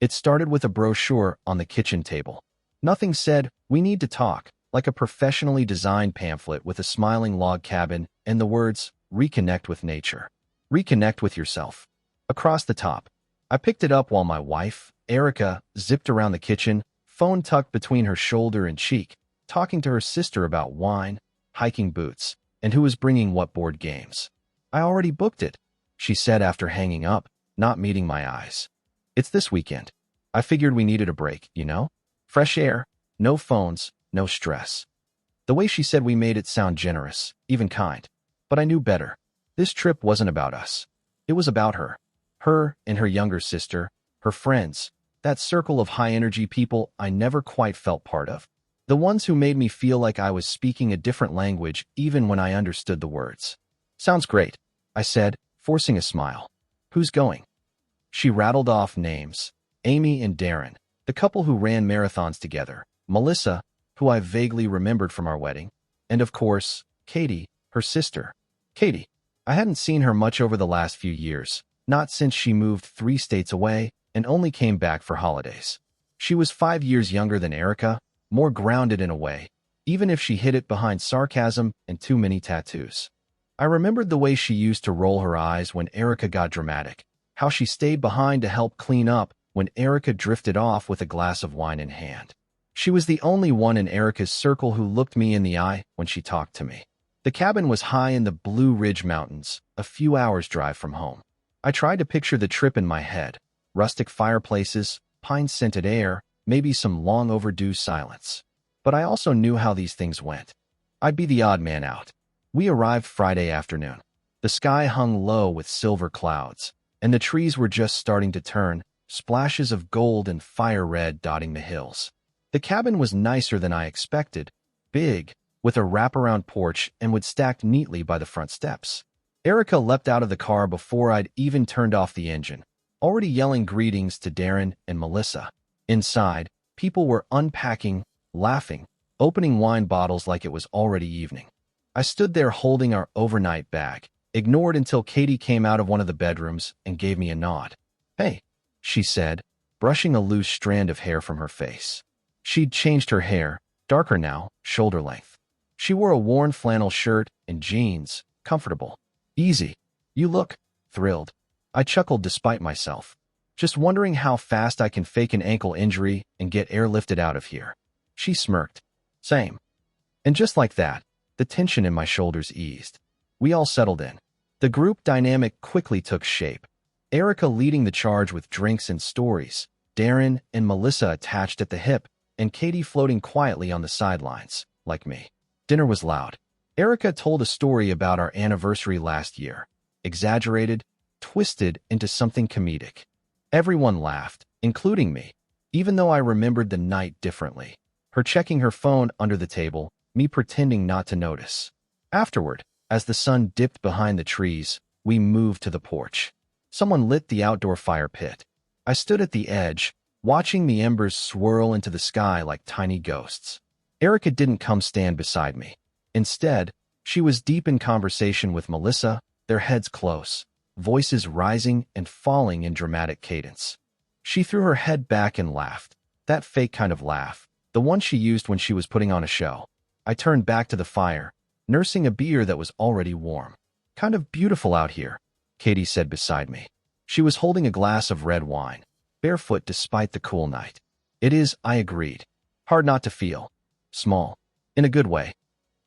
It started with a brochure on the kitchen table. Nothing said, "We need to talk," like a professionally designed pamphlet with a smiling log cabin and the words, "Reconnect with nature. Reconnect with yourself." Across the top. I picked it up while my wife, Erica, zipped around the kitchen, phone tucked between her shoulder and cheek, talking to her sister about wine, hiking boots, and who was bringing what board games. "I already booked it," she said after hanging up, not meeting my eyes. "It's this weekend. I figured we needed a break, you know? Fresh air, no phones, no stress." The way she said we made it sound generous, even kind. But I knew better. This trip wasn't about us. It was about her. Her and her younger sister, her friends, that circle of high-energy people I never quite felt part of. The ones who made me feel like I was speaking a different language even when I understood the words. "Sounds great," I said, forcing a smile. "Who's going?" She rattled off names. Amy and Darren, the couple who ran marathons together. Melissa, who I vaguely remembered from our wedding. And of course, Katie, her sister. Katie. I hadn't seen her much over the last few years, not since she moved 3 states away and only came back for holidays. She was 5 years younger than Erica, more grounded in a way, even if she hid it behind sarcasm and too many tattoos. I remembered the way she used to roll her eyes when Erica got dramatic, how she stayed behind to help clean up when Erica drifted off with a glass of wine in hand. She was the only one in Erica's circle who looked me in the eye when she talked to me. The cabin was high in the Blue Ridge Mountains, a few hours' drive from home. I tried to picture the trip in my head. Rustic fireplaces, pine-scented air, maybe some long overdue silence. But I also knew how these things went. I'd be the odd man out. We arrived Friday afternoon. The sky hung low with silver clouds, and the trees were just starting to turn, splashes of gold and fire red dotting the hills. The cabin was nicer than I expected, big, with a wraparound porch and would stacked neatly by the front steps. Erica leapt out of the car before I'd even turned off the engine, already yelling greetings to Darren and Melissa. Inside, people were unpacking, laughing, opening wine bottles like it was already evening. I stood there holding our overnight bag, ignored until Katie came out of one of the bedrooms and gave me a nod. "Hey," she said, brushing a loose strand of hair from her face. She'd changed her hair, darker now, shoulder length. She wore a worn flannel shirt and jeans, comfortable. "Easy. You look thrilled." I chuckled despite myself, just wondering how fast I can fake an ankle injury and get airlifted out of here. She smirked. "Same." And just like that, the tension in my shoulders eased. We all settled in. The group dynamic quickly took shape. Erica leading the charge with drinks and stories, Darren and Melissa attached at the hip, and Katie floating quietly on the sidelines, like me. Dinner was loud. Erica told a story about our anniversary last year, exaggerated, twisted into something comedic. Everyone laughed, including me, even though I remembered the night differently. Her checking her phone under the table, me pretending not to notice. Afterward, as the sun dipped behind the trees, we moved to the porch. Someone lit the outdoor fire pit. I stood at the edge, watching the embers swirl into the sky like tiny ghosts. Erica didn't come stand beside me. Instead, she was deep in conversation with Melissa, their heads close, voices rising and falling in dramatic cadence. She threw her head back and laughed, that fake kind of laugh, the one she used when she was putting on a show. I turned back to the fire, nursing a beer that was already warm. "Kind of beautiful out here," Katie said beside me. She was holding a glass of red wine, barefoot despite the cool night. "It is," I agreed. "Hard not to feel small, in a good way."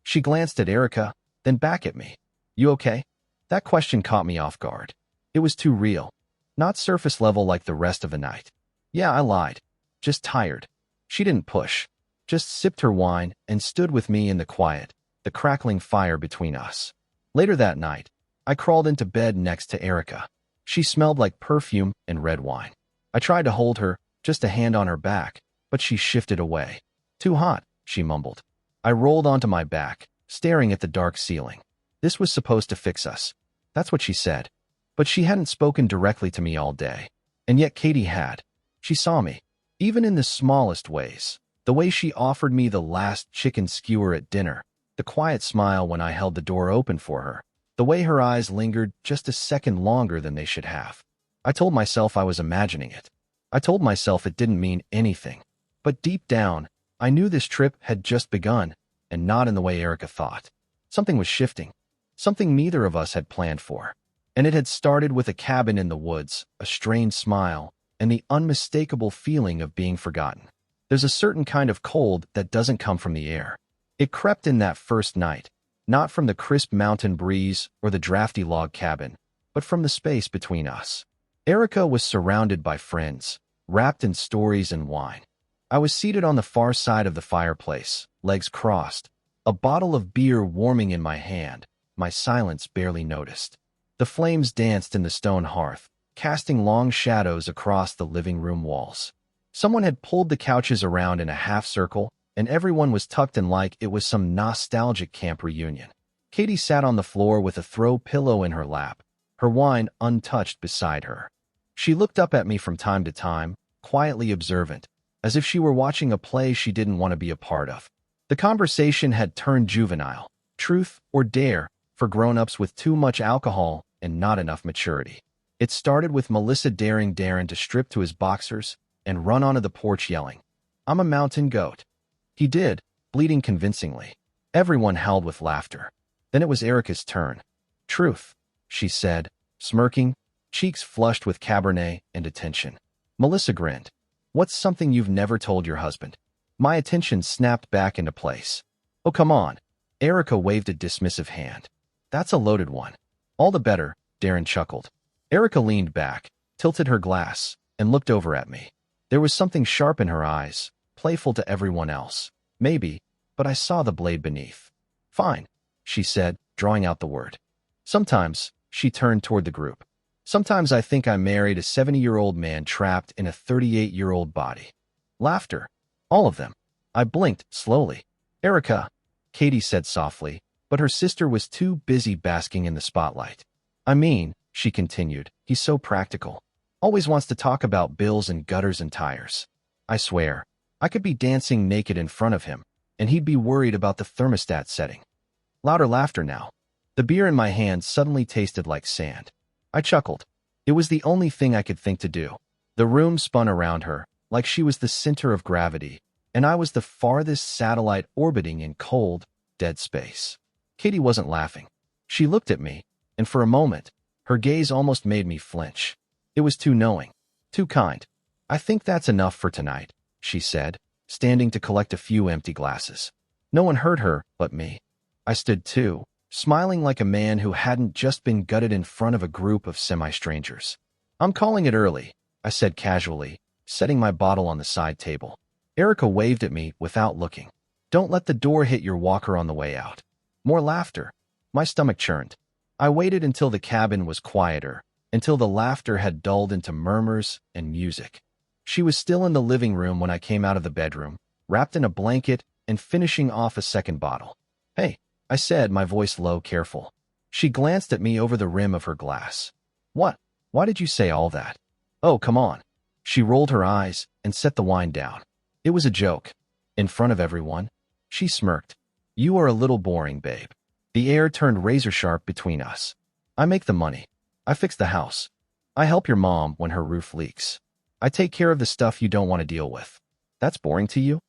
She glanced at Erica, then back at me. "You okay?" That question caught me off guard. It was too real, not surface level like the rest of the night. "Yeah, I lied. Just tired." She didn't push, just sipped her wine and stood with me in the quiet, the crackling fire between us. Later that night, I crawled into bed next to Erica. She smelled like perfume and red wine. I tried to hold her, just a hand on her back, but she shifted away. "Too hot," she mumbled. I rolled onto my back, staring at the dark ceiling. This was supposed to fix us. That's what she said. But she hadn't spoken directly to me all day. And yet Katie had. She saw me, even in the smallest ways. The way she offered me the last chicken skewer at dinner, the quiet smile when I held the door open for her, the way her eyes lingered just a second longer than they should have. I told myself I was imagining it. I told myself it didn't mean anything. But deep down, I knew this trip had just begun, and not in the way Erica thought. Something was shifting. Something neither of us had planned for. And it had started with a cabin in the woods, a strained smile, and the unmistakable feeling of being forgotten. There's a certain kind of cold that doesn't come from the air. It crept in that first night, not from the crisp mountain breeze or the drafty log cabin, but from the space between us. Erica was surrounded by friends, wrapped in stories and wine. I was seated on the far side of the fireplace, legs crossed, a bottle of beer warming in my hand, my silence barely noticed. The flames danced in the stone hearth, casting long shadows across the living room walls. Someone had pulled the couches around in a half-circle, and everyone was tucked in like it was some nostalgic camp reunion. Katie sat on the floor with a throw pillow in her lap, her wine untouched beside her. She looked up at me from time to time, quietly observant, as if she were watching a play she didn't want to be a part of. The conversation had turned juvenile, truth or dare, for grown-ups with too much alcohol and not enough maturity. It started with Melissa daring Darren to strip to his boxers and run onto the porch yelling, "I'm a mountain goat." He did, bleeding convincingly. Everyone howled with laughter. Then it was Erica's turn. "Truth," she said, smirking, cheeks flushed with Cabernet and attention. Melissa grinned. "What's something you've never told your husband?" My attention snapped back into place. "Oh, come on." Erica waved a dismissive hand. "That's a loaded one." "All the better," Darren chuckled. Erica leaned back, tilted her glass, and looked over at me. There was something sharp in her eyes, playful to everyone else. Maybe, but I saw the blade beneath. "Fine," she said, drawing out the word. "Sometimes," she turned toward the group. "Sometimes I think I married a 70-year-old man trapped in a 38-year-old body." Laughter. All of them. I blinked, slowly. "Erica," Katie said softly, but her sister was too busy basking in the spotlight. "I mean," she continued, "he's so practical. Always wants to talk about bills and gutters and tires. I swear, I could be dancing naked in front of him, and he'd be worried about the thermostat setting." Louder laughter now. The beer in my hand suddenly tasted like sand. I chuckled. It was the only thing I could think to do. The room spun around her, like she was the center of gravity, and I was the farthest satellite orbiting in cold, dead space. Katie wasn't laughing. She looked at me, and for a moment, her gaze almost made me flinch. It was too knowing, too kind. "I think that's enough for tonight," she said, standing to collect a few empty glasses. No one heard her but me. I stood too, smiling like a man who hadn't just been gutted in front of a group of semi-strangers. "I'm calling it early," I said casually, setting my bottle on the side table. Erica waved at me without looking. "Don't let the door hit your walker on the way out." More laughter. My stomach churned. I waited until the cabin was quieter, until the laughter had dulled into murmurs and music. She was still in the living room when I came out of the bedroom, wrapped in a blanket and finishing off a second bottle. "Hey," I said, my voice low, careful. She glanced at me over the rim of her glass. "What? Why did you say all that?" "Oh, come on." She rolled her eyes and set the wine down. "It was a joke." "In front of everyone?" She smirked. "You are a little boring, babe." The air turned razor-sharp between us. "I make the money. I fix the house. I help your mom when her roof leaks. I take care of the stuff you don't want to deal with. That's boring to you?"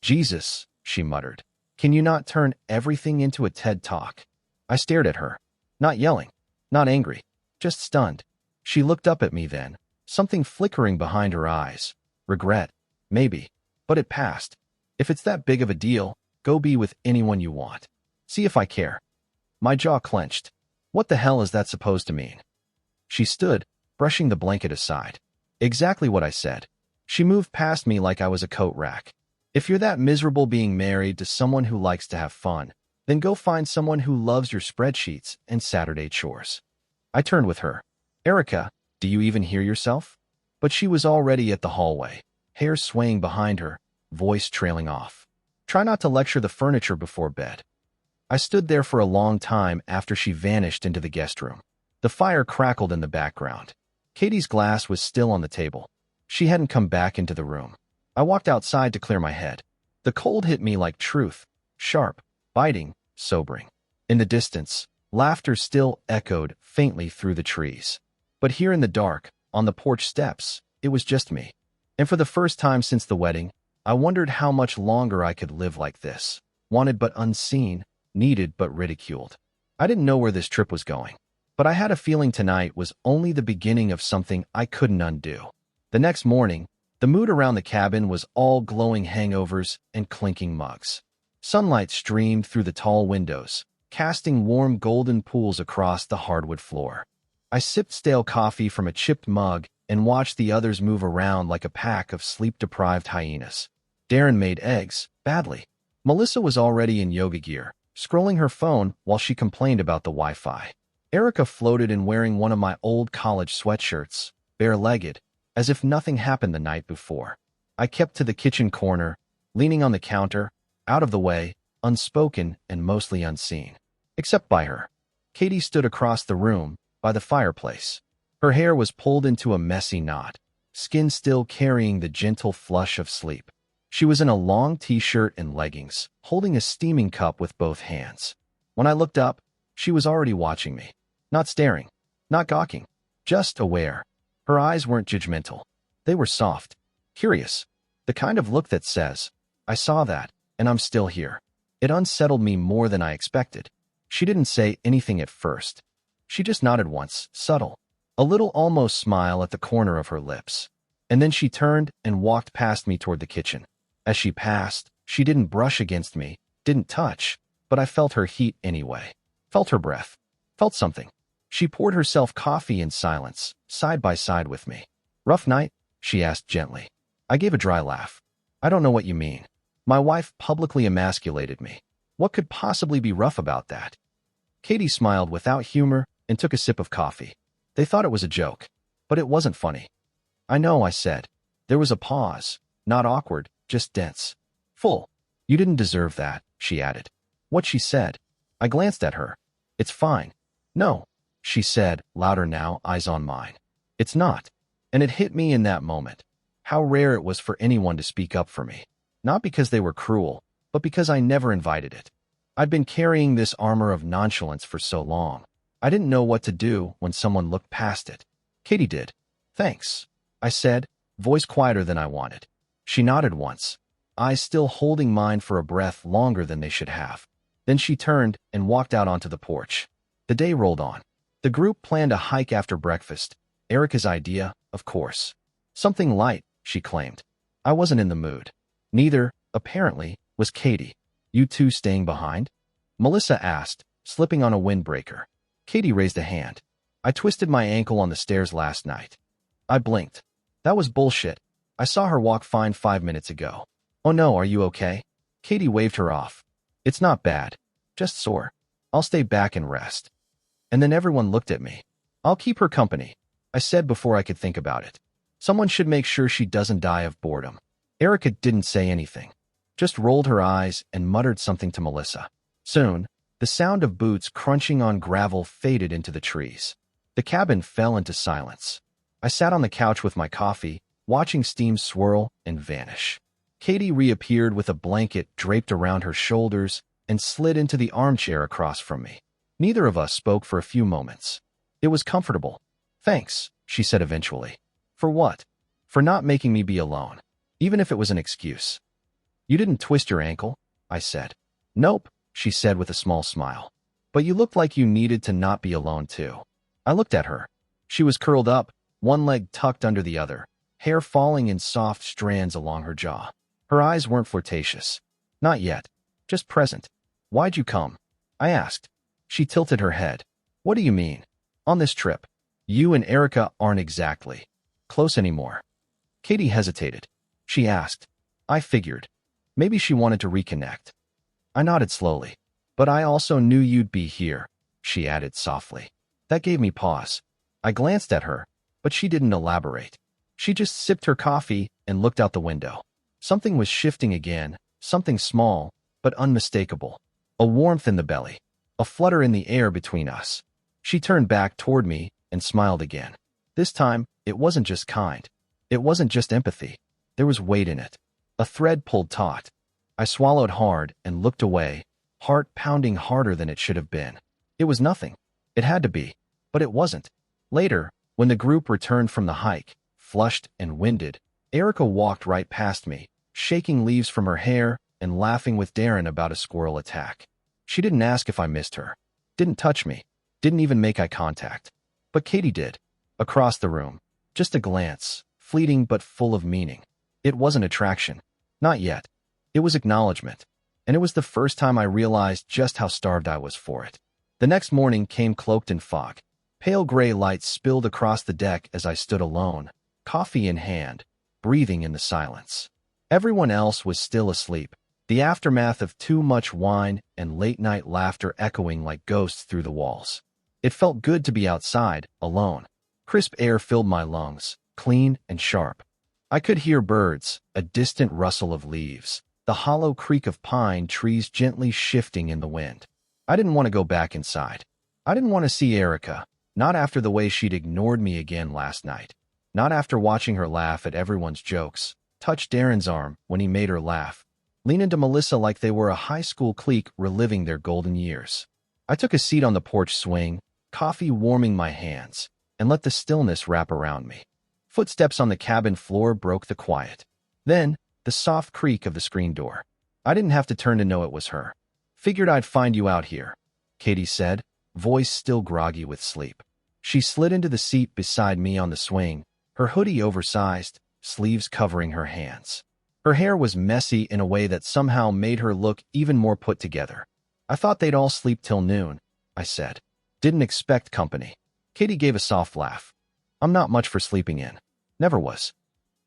"Jesus," she muttered. "Can you not turn everything into a TED Talk?" I stared at her. Not yelling. Not angry. Just stunned. She looked up at me then, something flickering behind her eyes. Regret. Maybe. But it passed. "If it's that big of a deal, go be with anyone you want. See if I care." My jaw clenched. What the hell is that supposed to mean? She stood, brushing the blanket aside. Exactly what I said. She moved past me like I was a coat rack. "If you're that miserable being married to someone who likes to have fun, then go find someone who loves your spreadsheets and Saturday chores." I turned with her. "Erica, do you even hear yourself?" But she was already at the hallway, hair swaying behind her, voice trailing off. "Try not to lecture the furniture before bed." I stood there for a long time after she vanished into the guest room. The fire crackled in the background. Katie's glass was still on the table. She hadn't come back into the room. I walked outside to clear my head. The cold hit me like truth, sharp, biting, sobering. In the distance, laughter still echoed faintly through the trees. But here in the dark, on the porch steps, it was just me. And for the first time since the wedding, I wondered how much longer I could live like this. Wanted but unseen, needed but ridiculed. I didn't know where this trip was going, but I had a feeling tonight was only the beginning of something I couldn't undo. The next morning, the mood around the cabin was all glowing hangovers and clinking mugs. Sunlight streamed through the tall windows, casting warm golden pools across the hardwood floor. I sipped stale coffee from a chipped mug and watched the others move around like a pack of sleep-deprived hyenas. Darren made eggs, badly. Melissa was already in yoga gear, scrolling her phone while she complained about the Wi-Fi. Erica floated in wearing one of my old college sweatshirts, bare-legged, as if nothing happened the night before. I kept to the kitchen corner, leaning on the counter, out of the way, unspoken and mostly unseen. Except by her. Katie stood across the room, by the fireplace. Her hair was pulled into a messy knot, skin still carrying the gentle flush of sleep. She was in a long t-shirt and leggings, holding a steaming cup with both hands. When I looked up, she was already watching me. Not staring, not gawking, just aware. Her eyes weren't judgmental. They were soft, curious, the kind of look that says, I saw that, and I'm still here. It unsettled me more than I expected. She didn't say anything at first. She just nodded once, subtle, a little almost smile at the corner of her lips. And then she turned and walked past me toward the kitchen. As she passed, she didn't brush against me, didn't touch, but I felt her heat anyway. Felt her breath. Felt something. She poured herself coffee in silence, side by side with me. Rough night? She asked gently. I gave a dry laugh. I don't know what you mean. My wife publicly emasculated me. What could possibly be rough about that? Katie smiled without humor and took a sip of coffee. They thought it was a joke, but it wasn't funny. I know, I said. There was a pause, not awkward, just dense. Full. You didn't deserve that, she added. What she said. I glanced at her. It's fine. No, she said, louder now, eyes on mine. It's not. And it hit me in that moment. How rare it was for anyone to speak up for me. Not because they were cruel, but because I never invited it. I'd been carrying this armor of nonchalance for so long. I didn't know what to do when someone looked past it. Katie did. Thanks, I said, voice quieter than I wanted. She nodded once, eyes still holding mine for a breath longer than they should have. Then she turned and walked out onto the porch. The day rolled on. The group planned a hike after breakfast. Erica's idea, of course. Something light, she claimed. I wasn't in the mood. Neither, apparently, was Katie. You two staying behind? Melissa asked, slipping on a windbreaker. Katie raised a hand. I twisted my ankle on the stairs last night. I blinked. That was bullshit. I saw her walk fine 5 minutes ago. Oh no, are you okay? Katie waved her off. It's not bad. Just sore. I'll stay back and rest. And then everyone looked at me. I'll keep her company, I said before I could think about it. Someone should make sure she doesn't die of boredom. Erica didn't say anything, just rolled her eyes and muttered something to Melissa. Soon, the sound of boots crunching on gravel faded into the trees. The cabin fell into silence. I sat on the couch with my coffee, watching steam swirl and vanish. Katie reappeared with a blanket draped around her shoulders and slid into the armchair across from me. Neither of us spoke for a few moments. It was comfortable. Thanks, she said eventually. For what? For not making me be alone, even if it was an excuse. You didn't twist your ankle? I said. Nope, she said with a small smile. But you looked like you needed to not be alone too. I looked at her. She was curled up, one leg tucked under the other, hair falling in soft strands along her jaw. Her eyes weren't flirtatious. Not yet. Just present. Why'd you come? I asked. She tilted her head. What do you mean? On this trip. You and Erica aren't exactly close anymore. Katie hesitated. She asked. I figured. Maybe she wanted to reconnect. I nodded slowly. But I also knew you'd be here, she added softly. That gave me pause. I glanced at her, but she didn't elaborate. She just sipped her coffee and looked out the window. Something was shifting again, something small, but unmistakable. A warmth in the belly, a flutter in the air between us. She turned back toward me and smiled again. This time, it wasn't just kind. It wasn't just empathy. There was weight in it. A thread pulled taut. I swallowed hard and looked away, heart pounding harder than it should have been. It was nothing. It had to be, but it wasn't. Later, when the group returned from the hike, flushed and winded, Erica walked right past me, shaking leaves from her hair and laughing with Darren about a squirrel attack. She didn't ask if I missed her, didn't touch me, didn't even make eye contact. But Katie did. Across the room. Just a glance, fleeting but full of meaning. It wasn't attraction. Not yet. It was acknowledgement. And it was the first time I realized just how starved I was for it. The next morning came cloaked in fog. Pale gray light spilled across the deck as I stood alone, coffee in hand, breathing in the silence. Everyone else was still asleep, the aftermath of too much wine and late-night laughter echoing like ghosts through the walls. It felt good to be outside, alone. Crisp air filled my lungs, clean and sharp. I could hear birds, a distant rustle of leaves, the hollow creak of pine trees gently shifting in the wind. I didn't want to go back inside. I didn't want to see Erica, not after the way she'd ignored me again last night. Not after watching her laugh at everyone's jokes, touch Darren's arm when he made her laugh, lean into Melissa like they were a high school clique reliving their golden years. I took a seat on the porch swing, coffee warming my hands, and let the stillness wrap around me. Footsteps on the cabin floor broke the quiet. Then, the soft creak of the screen door. I didn't have to turn to know it was her. Figured I'd find you out here, Katie said, voice still groggy with sleep. She slid into the seat beside me on the swing, her hoodie oversized, sleeves covering her hands. Her hair was messy in a way that somehow made her look even more put together. I thought they'd all sleep till noon, I said. Didn't expect company. Katie gave a soft laugh. I'm not much for sleeping in. Never was.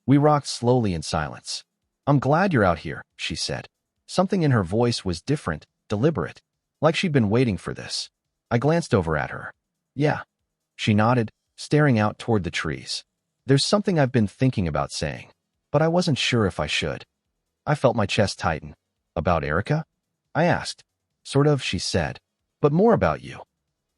We rocked slowly in silence. I'm glad you're out here, she said. Something in her voice was different, deliberate, like she'd been waiting for this. I glanced over at her. Yeah. She nodded, staring out toward the trees. There's something I've been thinking about saying, but I wasn't sure if I should. I felt my chest tighten. About Erica? I asked. Sort of, she said. But more about you.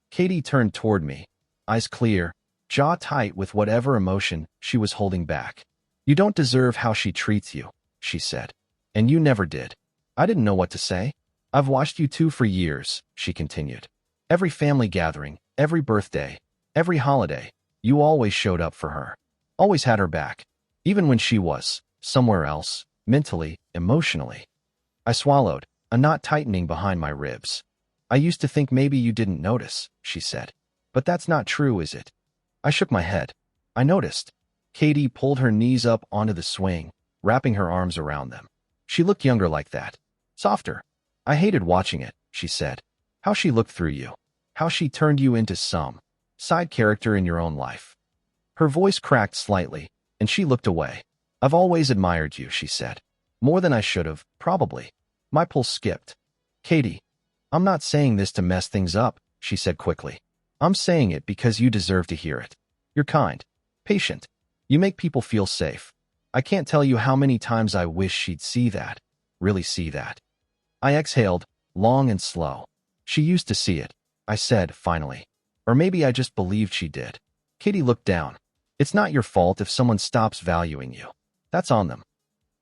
Katie turned toward me, eyes clear, jaw tight with whatever emotion she was holding back. You don't deserve how she treats you, she said. And you never did. I didn't know what to say. I've watched you two for years, she continued. Every family gathering, every birthday, every holiday, you always showed up for her. Always had her back. Even when she was somewhere else, mentally, emotionally. I swallowed, a knot tightening behind my ribs. I used to think maybe you didn't notice, she said. But that's not true, is it? I shook my head. I noticed. Katie pulled her knees up onto the swing, wrapping her arms around them. She looked younger like that. Softer. I hated watching it, she said. How she looked through you. How she turned you into some side character in your own life. Her voice cracked slightly, and she looked away. I've always admired you, she said. More than I should have, probably. My pulse skipped. Katie, I'm not saying this to mess things up, she said quickly. I'm saying it because you deserve to hear it. You're kind, patient. You make people feel safe. I can't tell you how many times I wish she'd see that, really see that. I exhaled, long and slow. She used to see it, I said, finally. Or maybe I just believed she did. Katie looked down. It's not your fault if someone stops valuing you. That's on them.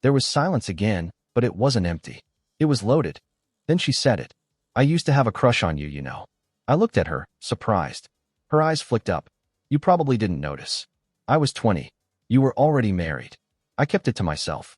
There was silence again, but it wasn't empty. It was loaded. Then she said it. I used to have a crush on you, you know. I looked at her, surprised. Her eyes flicked up. You probably didn't notice. I was 20. You were already married. I kept it to myself.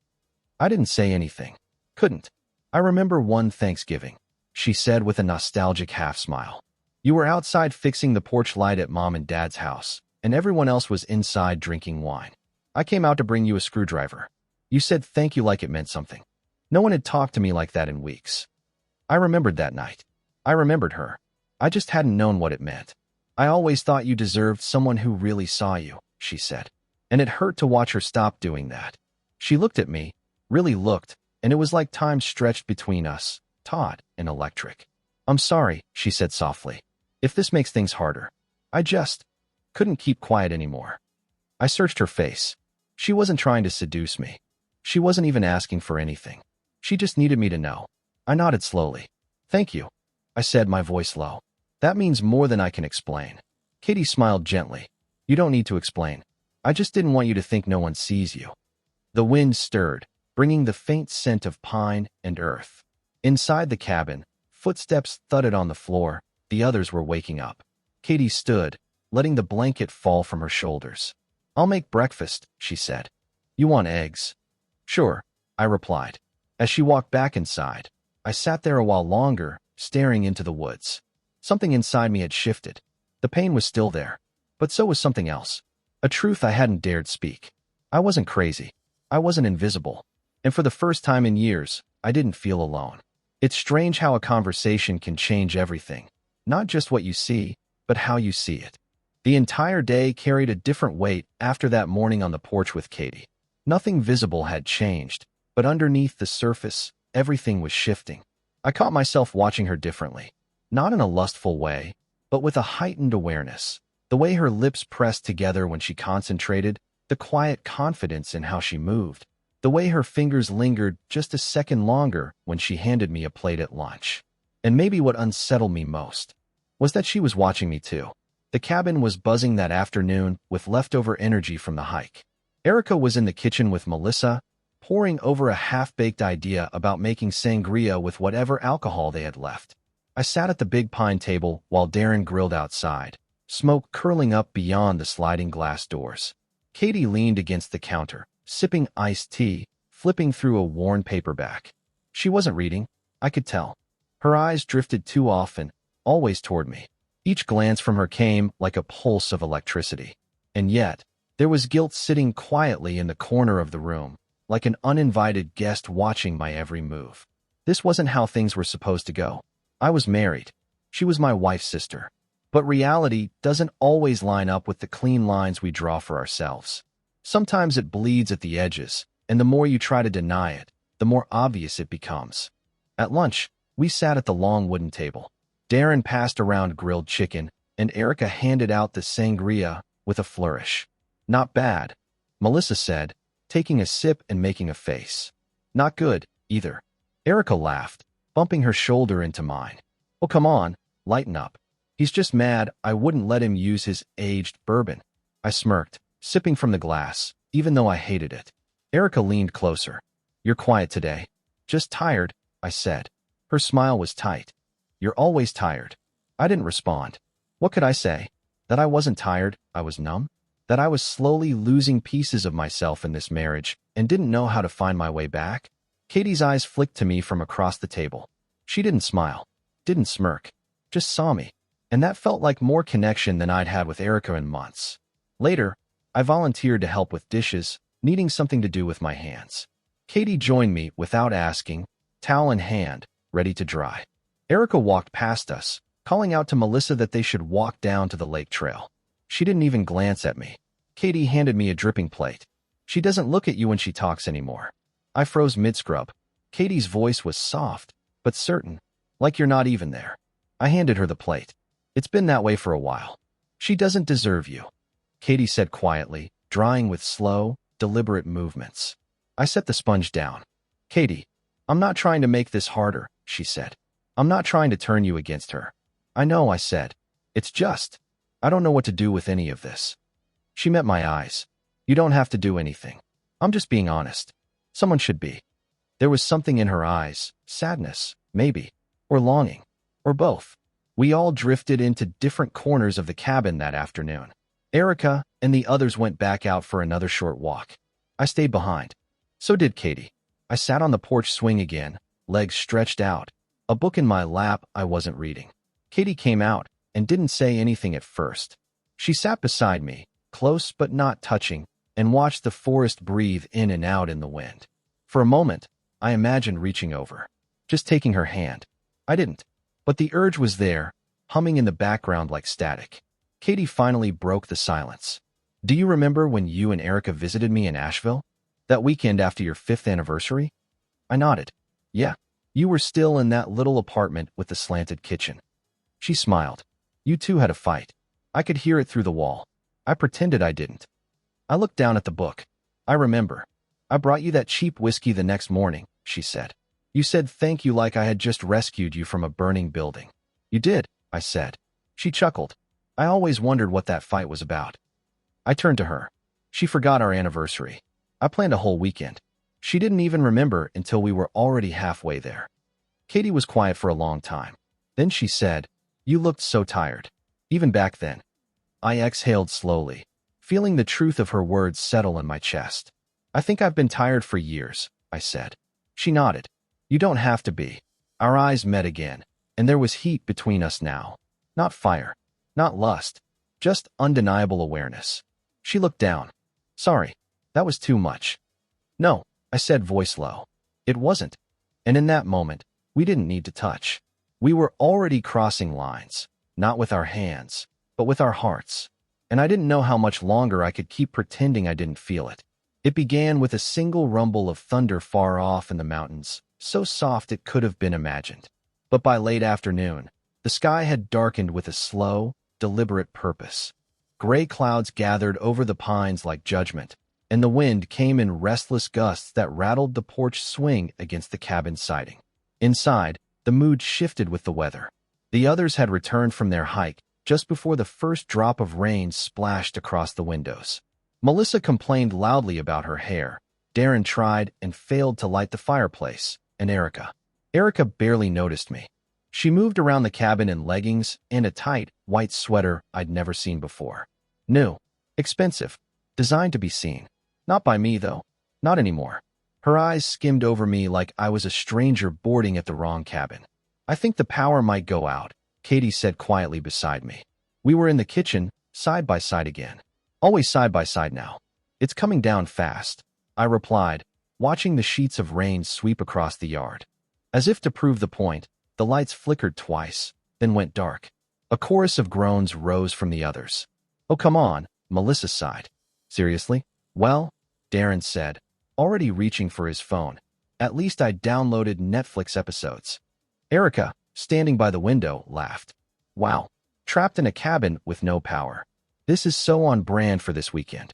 I didn't say anything. Couldn't. I remember one Thanksgiving, she said with a nostalgic half-smile. You were outside fixing the porch light at Mom and Dad's house, and everyone else was inside drinking wine. I came out to bring you a screwdriver. You said thank you like it meant something. No one had talked to me like that in weeks. I remembered that night. I remembered her. I just hadn't known what it meant. I always thought you deserved someone who really saw you, she said. And it hurt to watch her stop doing that. She looked at me, really looked, and it was like time stretched between us, taut and electric. I'm sorry, she said softly. If this makes things harder. I just couldn't keep quiet anymore. I searched her face. She wasn't trying to seduce me. She wasn't even asking for anything. She just needed me to know. I nodded slowly. Thank you, I said, my voice low. That means more than I can explain. Katie smiled gently. You don't need to explain. I just didn't want you to think no one sees you. The wind stirred, bringing the faint scent of pine and earth. Inside the cabin, footsteps thudded on the floor. The others were waking up. Katie stood, letting the blanket fall from her shoulders. I'll make breakfast, she said. You want eggs? Sure, I replied. As she walked back inside, I sat there a while longer, staring into the woods. Something inside me had shifted. The pain was still there, but so was something else. A truth I hadn't dared speak. I wasn't crazy. I wasn't invisible. And for the first time in years, I didn't feel alone. It's strange how a conversation can change everything. Not just what you see, but how you see it. The entire day carried a different weight after that morning on the porch with Katie. Nothing visible had changed, but underneath the surface, everything was shifting. I caught myself watching her differently. Not in a lustful way, but with a heightened awareness. The way her lips pressed together when she concentrated, the quiet confidence in how she moved, the way her fingers lingered just a second longer when she handed me a plate at lunch. And maybe what unsettled me most was that she was watching me too. The cabin was buzzing that afternoon with leftover energy from the hike. Erica was in the kitchen with Melissa, poring over a half-baked idea about making sangria with whatever alcohol they had left. I sat at the big pine table while Darren grilled outside, smoke curling up beyond the sliding glass doors. Katie leaned against the counter, sipping iced tea, flipping through a worn paperback. She wasn't reading, I could tell. Her eyes drifted too often, always toward me. Each glance from her came like a pulse of electricity. And yet, there was guilt sitting quietly in the corner of the room, like an uninvited guest watching my every move. This wasn't how things were supposed to go. I was married. She was my wife's sister. But reality doesn't always line up with the clean lines we draw for ourselves. Sometimes it bleeds at the edges, and the more you try to deny it, the more obvious it becomes. At lunch, we sat at the long wooden table. Darren passed around grilled chicken, and Erica handed out the sangria with a flourish. Not bad, Melissa said, taking a sip and making a face. Not good, either. Erica laughed, bumping her shoulder into mine. Oh, come on, lighten up. He's just mad I wouldn't let him use his aged bourbon. I smirked, sipping from the glass, even though I hated it. Erica leaned closer. You're quiet today. Just tired, I said. Her smile was tight. You're always tired. I didn't respond. What could I say? That I wasn't tired, I was numb? That I was slowly losing pieces of myself in this marriage and didn't know how to find my way back? Katie's eyes flicked to me from across the table. She didn't smile, didn't smirk, just saw me. And that felt like more connection than I'd had with Erica in months. Later, I volunteered to help with dishes, needing something to do with my hands. Katie joined me without asking, towel in hand, ready to dry. Erica walked past us, calling out to Melissa that they should walk down to the lake trail. She didn't even glance at me. Katie handed me a dripping plate. She doesn't look at you when she talks anymore. I froze mid-scrub. Katie's voice was soft, but certain, like you're not even there. I handed her the plate. It's been that way for a while. She doesn't deserve you, Katie said quietly, drying with slow, deliberate movements. I set the sponge down. Katie, I'm not trying to make this harder, she said. I'm not trying to turn you against her. I know, I said. It's just, I don't know what to do with any of this. She met my eyes. You don't have to do anything. I'm just being honest. Someone should be. There was something in her eyes, sadness, maybe, or longing, or both. We all drifted into different corners of the cabin that afternoon. Erica and the others went back out for another short walk. I stayed behind. So did Katie. I sat on the porch swing again, legs stretched out, a book in my lap I wasn't reading. Katie came out and didn't say anything at first. She sat beside me, close but not touching, and watched the forest breathe in and out in the wind. For a moment, I imagined reaching over, just taking her hand. I didn't. But the urge was there, humming in the background like static. Katie finally broke the silence. Do you remember when you and Erica visited me in Asheville? That weekend after your 5th anniversary? I nodded. Yeah, you were still in that little apartment with the slanted kitchen. She smiled. You two had a fight. I could hear it through the wall. I pretended I didn't. I looked down at the book. I remember. I brought you that cheap whiskey the next morning, she said. You said thank you like I had just rescued you from a burning building. You did, I said. She chuckled. I always wondered what that fight was about. I turned to her. She forgot our anniversary. I planned a whole weekend. She didn't even remember until we were already halfway there. Katie was quiet for a long time. Then she said, You looked so tired. Even back then. I exhaled slowly, feeling the truth of her words settle in my chest. I think I've been tired for years, I said. She nodded. You don't have to be. Our eyes met again, and there was heat between us now. Not fire, not lust, just undeniable awareness. She looked down. Sorry, that was too much. No, I said, voice low. It wasn't. And in that moment, we didn't need to touch. We were already crossing lines, not with our hands, but with our hearts. And I didn't know how much longer I could keep pretending I didn't feel it. It began with a single rumble of thunder far off in the mountains, so soft it could have been imagined. But by late afternoon, the sky had darkened with a slow, deliberate purpose. Gray clouds gathered over the pines like judgment, and the wind came in restless gusts that rattled the porch swing against the cabin siding. Inside, the mood shifted with the weather. The others had returned from their hike just before the first drop of rain splashed across the windows. Melissa complained loudly about her hair. Darren tried and failed to light the fireplace, and Erica barely noticed me. She moved around the cabin in leggings and a tight, white sweater I'd never seen before. New, expensive, designed to be seen. Not by me, though. Not anymore. Her eyes skimmed over me like I was a stranger boarding at the wrong cabin. I think the power might go out, Katie said quietly beside me. We were in the kitchen, side by side again. Always side by side now. It's coming down fast, I replied, watching the sheets of rain sweep across the yard. As if to prove the point, the lights flickered twice, then went dark. A chorus of groans rose from the others. Oh, come on, Melissa sighed. Seriously? Well, Darren said, already reaching for his phone. At least I downloaded Netflix episodes. Erica, standing by the window, laughed. Wow, trapped in a cabin with no power. This is so on brand for this weekend.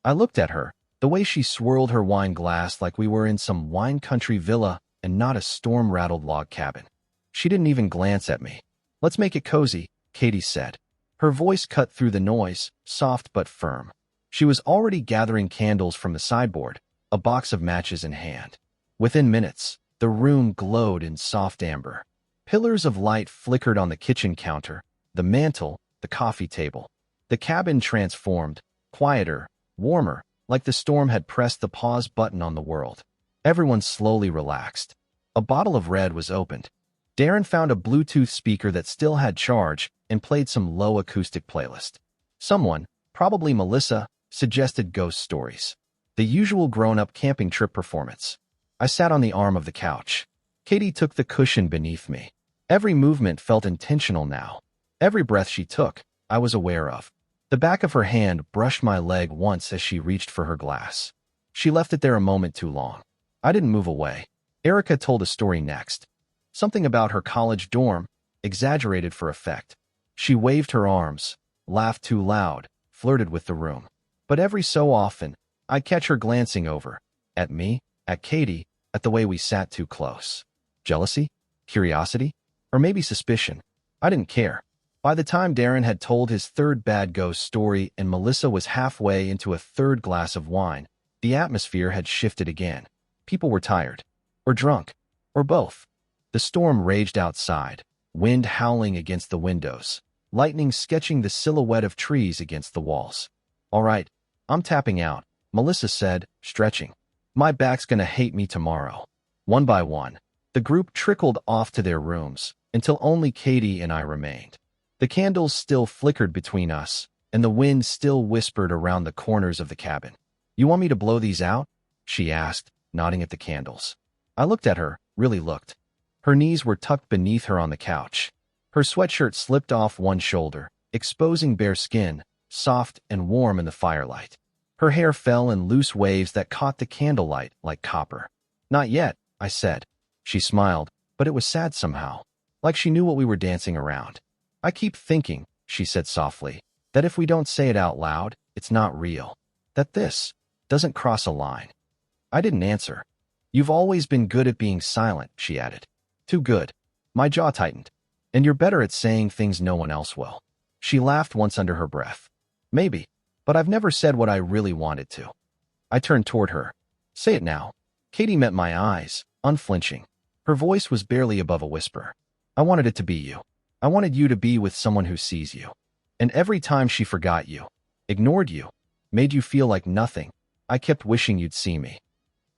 I looked at her, the way she swirled her wine glass like we were in some wine country villa and not a storm-rattled log cabin. She didn't even glance at me. Let's make it cozy, Katie said. Her voice cut through the noise, soft but firm. She was already gathering candles from the sideboard, a box of matches in hand. Within minutes, the room glowed in soft amber. Pillars of light flickered on the kitchen counter, the mantel, the coffee table. The cabin transformed, quieter, warmer, like the storm had pressed the pause button on the world. Everyone slowly relaxed. A bottle of red was opened. Darren found a Bluetooth speaker that still had charge and played some low acoustic playlist. Someone, probably Melissa, suggested ghost stories. The usual grown-up camping trip performance. I sat on the arm of the couch. Katie took the cushion beneath me. Every movement felt intentional now. Every breath she took, I was aware of. The back of her hand brushed my leg once as she reached for her glass. She left it there a moment too long. I didn't move away. Erica told a story next. Something about her college dorm, exaggerated for effect. She waved her arms, laughed too loud, flirted with the room. But every so often, I'd catch her glancing over. At me, at Katie, at the way we sat too close. Jealousy? Curiosity? Or maybe suspicion? I didn't care. By the time Darren had told his third bad ghost story and Melissa was halfway into a third glass of wine, the atmosphere had shifted again. People were tired. Or drunk. Or both. The storm raged outside, wind howling against the windows, lightning sketching the silhouette of trees against the walls. All right, I'm tapping out, Melissa said, stretching. My back's gonna hate me tomorrow. One by one, the group trickled off to their rooms, until only Katie and I remained. The candles still flickered between us, and the wind still whispered around the corners of the cabin. You want me to blow these out? She asked, nodding at the candles. I looked at her, really looked. Her knees were tucked beneath her on the couch. Her sweatshirt slipped off one shoulder, exposing bare skin, soft and warm in the firelight. Her hair fell in loose waves that caught the candlelight like copper. Not yet, I said. She smiled, but it was sad somehow, like she knew what we were dancing around. I keep thinking, she said softly, that if we don't say it out loud, it's not real. That this doesn't cross a line. I didn't answer. You've always been good at being silent, she added. Too good. My jaw tightened. And you're better at saying things no one else will. She laughed once under her breath. Maybe, but I've never said what I really wanted to. I turned toward her. Say it now. Katie met my eyes, unflinching. Her voice was barely above a whisper. I wanted it to be you. I wanted you to be with someone who sees you. And every time she forgot you, ignored you, made you feel like nothing, I kept wishing you'd see me.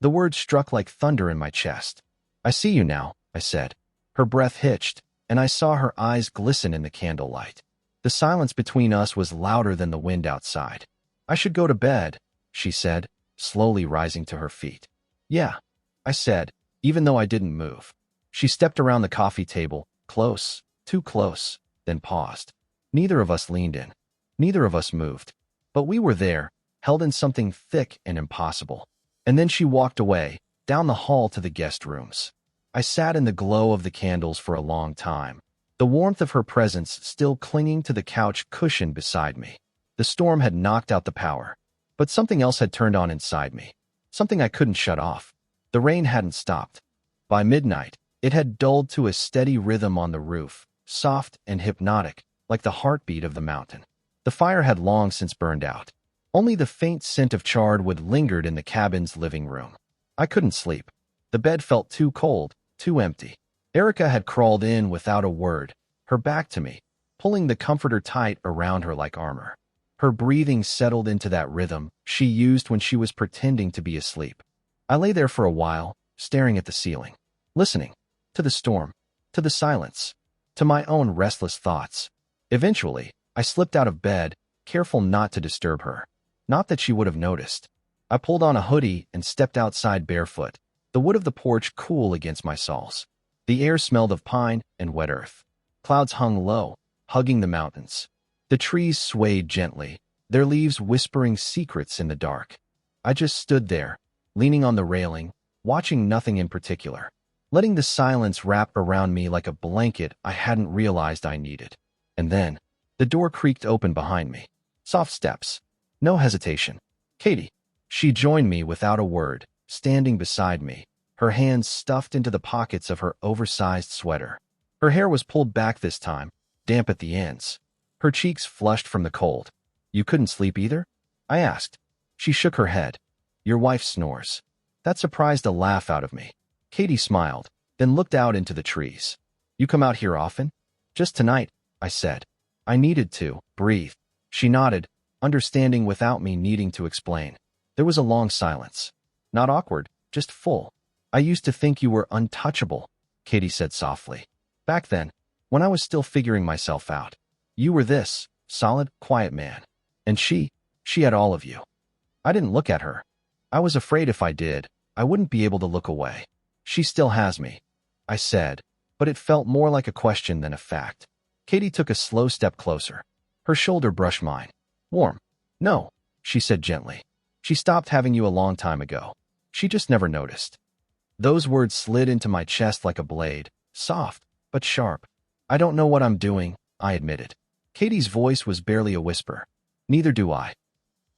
The words struck like thunder in my chest. I see you now, I said. Her breath hitched, and I saw her eyes glisten in the candlelight. The silence between us was louder than the wind outside. I should go to bed, she said, slowly rising to her feet. Yeah, I said, even though I didn't move. She stepped around the coffee table, close, too close, then paused. Neither of us leaned in. Neither of us moved. But we were there, held in something thick and impossible. And then she walked away, down the hall to the guest rooms. I sat in the glow of the candles for a long time, the warmth of her presence still clinging to the couch cushion beside me. The storm had knocked out the power, but something else had turned on inside me, something I couldn't shut off. The rain hadn't stopped. By midnight, it had dulled to a steady rhythm on the roof, soft and hypnotic, like the heartbeat of the mountain. The fire had long since burned out. Only the faint scent of charred wood lingered in the cabin's living room. I couldn't sleep. The bed felt too cold, too empty. Erica had crawled in without a word, her back to me, pulling the comforter tight around her like armor. Her breathing settled into that rhythm she used when she was pretending to be asleep. I lay there for a while, staring at the ceiling, listening to the storm, to the silence, to my own restless thoughts. Eventually, I slipped out of bed, careful not to disturb her. Not that she would have noticed. I pulled on a hoodie and stepped outside barefoot, the wood of the porch cool against my soles. The air smelled of pine and wet earth. Clouds hung low, hugging the mountains. The trees swayed gently, their leaves whispering secrets in the dark. I just stood there, leaning on the railing, watching nothing in particular, letting the silence wrap around me like a blanket I hadn't realized I needed. And then, the door creaked open behind me. Soft steps. No hesitation. Katie. She joined me without a word, standing beside me, her hands stuffed into the pockets of her oversized sweater. Her hair was pulled back this time, damp at the ends. Her cheeks flushed from the cold. You couldn't sleep either? I asked. She shook her head. Your wife snores. That surprised a laugh out of me. Katie smiled, then looked out into the trees. You come out here often? Just tonight, I said. I needed to breathe. She nodded, understanding without me needing to explain. There was a long silence. Not awkward, just full. I used to think you were untouchable, Katie said softly. Back then, when I was still figuring myself out. You were this, solid, quiet man. And she had all of you. I didn't look at her. I was afraid if I did, I wouldn't be able to look away. She still has me, I said, but it felt more like a question than a fact. Katie took a slow step closer. Her shoulder brushed mine. Warm. No, she said gently. She stopped having you a long time ago. She just never noticed. Those words slid into my chest like a blade, soft, but sharp. I don't know what I'm doing, I admitted. Katie's voice was barely a whisper. Neither do I.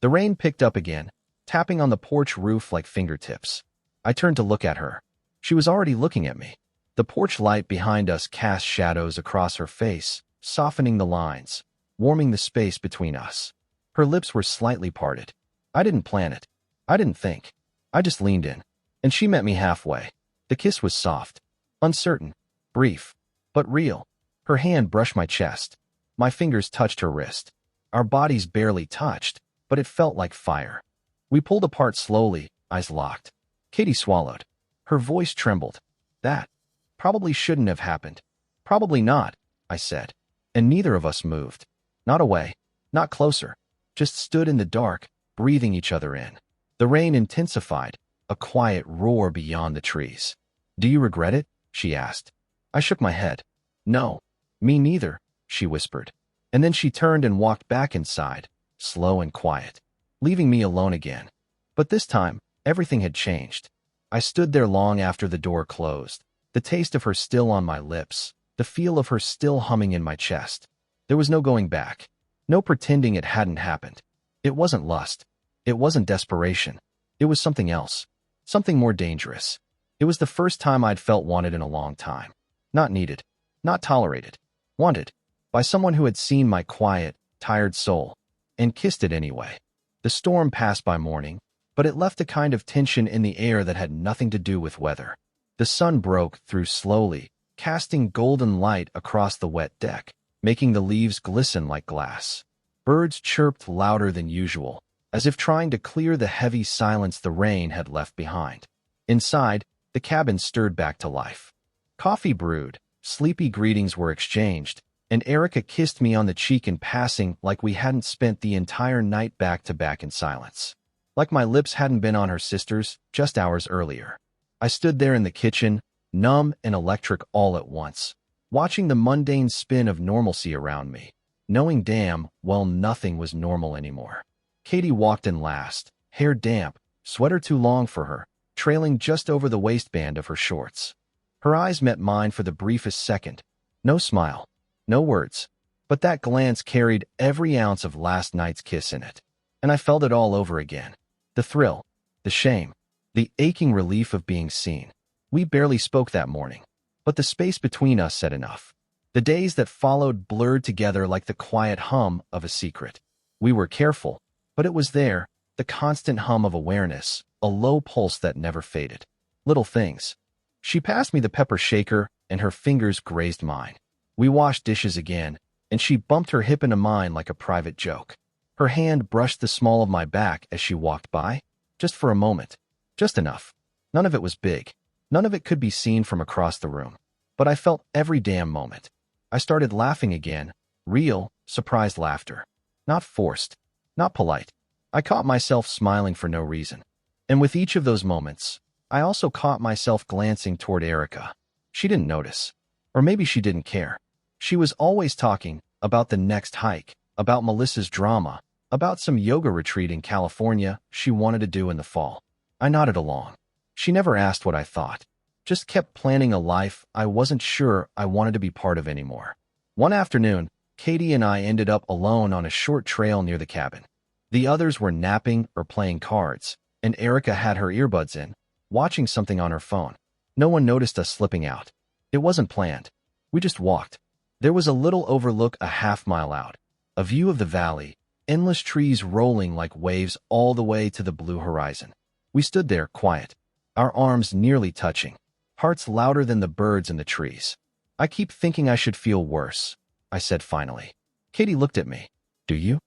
The rain picked up again, tapping on the porch roof like fingertips. I turned to look at her. She was already looking at me. The porch light behind us cast shadows across her face, softening the lines, warming the space between us. Her lips were slightly parted. I didn't plan it. I didn't think. I just leaned in. And she met me halfway. The kiss was soft, uncertain, brief, but real. Her hand brushed my chest. My fingers touched her wrist. Our bodies barely touched, but it felt like fire. We pulled apart slowly, eyes locked. Katie swallowed. Her voice trembled. That probably shouldn't have happened. Probably not, I said. And neither of us moved. Not away, not closer. Just stood in the dark, breathing each other in. The rain intensified, a quiet roar beyond the trees. Do you regret it? She asked. I shook my head. No, me neither, she whispered. And then she turned and walked back inside, slow and quiet, leaving me alone again. But this time, everything had changed. I stood there long after the door closed, the taste of her still on my lips, the feel of her still humming in my chest. There was no going back, no pretending it hadn't happened. It wasn't lust. It wasn't desperation. It was something else, something more dangerous. It was the first time I'd felt wanted in a long time. Not needed, not tolerated. Wanted, by someone who had seen my quiet, tired soul, and kissed it anyway. The storm passed by morning, but it left a kind of tension in the air that had nothing to do with weather. The sun broke through slowly, casting golden light across the wet deck, making the leaves glisten like glass. Birds chirped louder than usual, as if trying to clear the heavy silence the rain had left behind. Inside, the cabin stirred back to life. Coffee brewed, sleepy greetings were exchanged, and Erica kissed me on the cheek in passing like we hadn't spent the entire night back-to-back in silence. Like my lips hadn't been on her sister's just hours earlier. I stood there in the kitchen, numb and electric all at once, watching the mundane spin of normalcy around me, knowing damn well nothing was normal anymore. Katie walked in last, hair damp, sweater too long for her, trailing just over the waistband of her shorts. Her eyes met mine for the briefest second. No smile, no words, but that glance carried every ounce of last night's kiss in it. And I felt it all over again. The thrill, the shame, the aching relief of being seen. We barely spoke that morning, but the space between us said enough. The days that followed blurred together like the quiet hum of a secret. We were careful, but it was there, the constant hum of awareness, a low pulse that never faded. Little things. She passed me the pepper shaker, and her fingers grazed mine. We washed dishes again, and she bumped her hip into mine like a private joke. Her hand brushed the small of my back as she walked by, just for a moment. Just enough. None of it was big. None of it could be seen from across the room. But I felt every damn moment. I started laughing again, real, surprised laughter. Not forced, not polite. I caught myself smiling for no reason. And with each of those moments, I also caught myself glancing toward Erica. She didn't notice. Or maybe she didn't care. She was always talking about the next hike, about Melissa's drama, about some yoga retreat in California she wanted to do in the fall. I nodded along. She never asked what I thought. Just kept planning a life I wasn't sure I wanted to be part of anymore. One afternoon, Katie and I ended up alone on a short trail near the cabin. The others were napping or playing cards, and Erica had her earbuds in, watching something on her phone. No one noticed us slipping out. It wasn't planned. We just walked. There was a little overlook a half-mile out, a view of the valley, endless trees rolling like waves all the way to the blue horizon. We stood there, quiet, our arms nearly touching, hearts louder than the birds in the trees. I keep thinking I should feel worse, I said finally. Katie looked at me. Do you?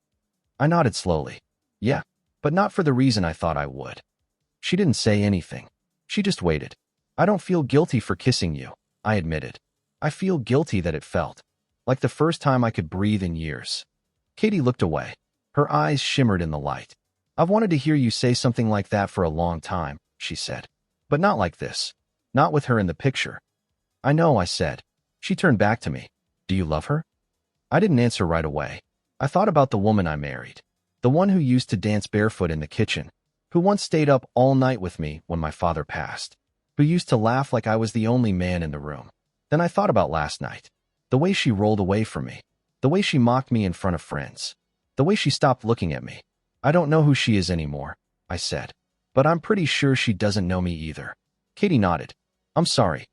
I nodded slowly. Yeah, but not for the reason I thought I would. She didn't say anything. She just waited. I don't feel guilty for kissing you, I admitted. I feel guilty that it felt like the first time I could breathe in years. Katie looked away. Her eyes shimmered in the light. I've wanted to hear you say something like that for a long time, she said. But not like this. Not with her in the picture. I know, I said. She turned back to me. Do you love her? I didn't answer right away. I thought about the woman I married. The one who used to dance barefoot in the kitchen. Who once stayed up all night with me when my father passed. Who used to laugh like I was the only man in the room. Then I thought about last night. The way she rolled away from me. The way she mocked me in front of friends. The way she stopped looking at me. I don't know who she is anymore, I said. But I'm pretty sure she doesn't know me either. Katie nodded. I'm sorry.